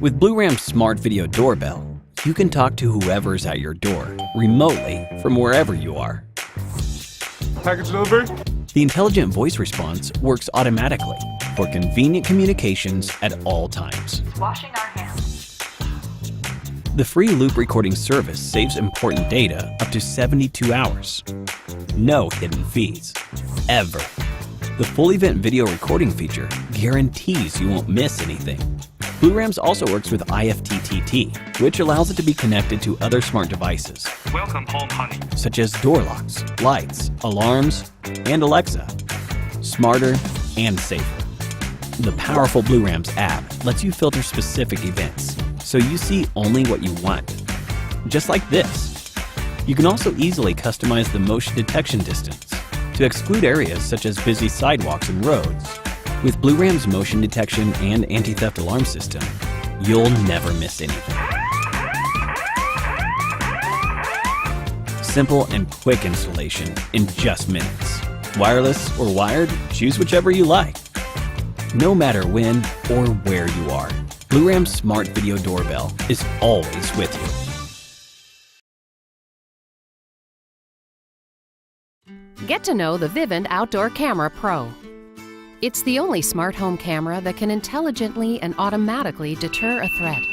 With Blue Ram's smart video doorbell, you can talk to whoever's at your door remotely from wherever you are. Package delivery? The intelligent voice response works automatically for convenient communications at all times. Washing our hands. The free loop recording service saves important data up to 72 hours. No hidden fees, ever. The full event video recording feature guarantees you won't miss anything. Blue Rams also works with IFTTT, which allows it to be connected to other smart devices, Welcome home, honey. such as door locks, lights, alarms, and Alexa. Smarter and safer. The powerful Blue Rams app lets you filter specific events, so you see only what you want. Just like this. You can also easily customize the motion detection distance to exclude areas such as busy sidewalks and roads. With Blue Ram's motion detection and anti-theft alarm system, you'll never miss anything. Simple and quick installation in just minutes. Wireless or wired, choose whichever you like. No matter when or where you are, Blue Ram's smart video doorbell is always with you. Get to know the Vivint Outdoor Camera Pro. It's the only smart home camera that can intelligently and automatically deter a threat,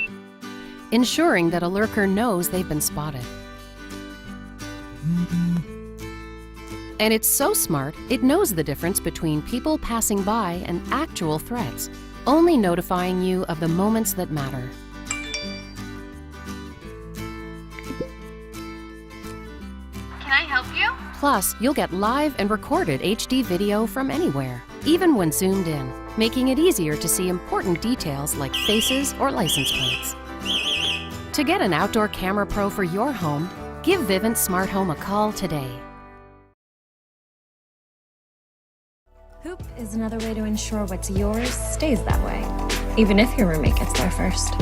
ensuring that a lurker knows they've been spotted. And it's so smart, it knows the difference between people passing by and actual threats, only notifying you of the moments that matter. Can I help you? Plus, you'll get live and recorded HD video from anywhere, even when zoomed in, making it easier to see important details like faces or license plates. To get an Outdoor Camera Pro for your home, give Vivint Smart Home a call today. Hoop is another way to ensure what's yours stays that way, even if your roommate gets there first.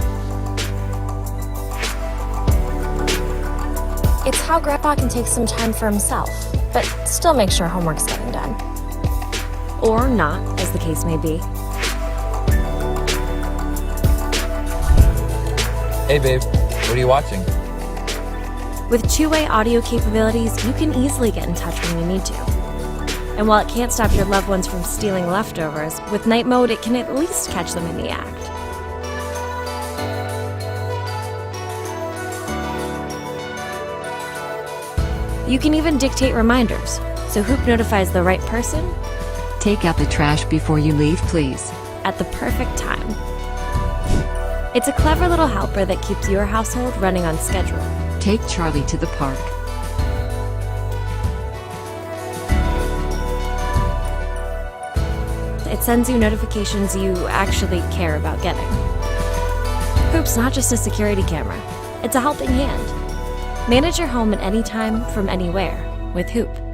It's how Grandpa can take some time for himself, but still make sure homework's getting done. Or not, as the case may be. Hey babe, what are you watching? With two-way audio capabilities, you can easily get in touch when you need to. And while it can't stop your loved ones from stealing leftovers, with night mode it can at least catch them in the act. You can even dictate reminders, so Hoop notifies the right person Take out the trash before you leave, please. at the perfect time. It's a clever little helper that keeps your household running on schedule. Take Charlie to the park. It sends you notifications you actually care about getting. Hoop's not just a security camera, it's a helping hand. Manage your home at any time from anywhere with Hoop.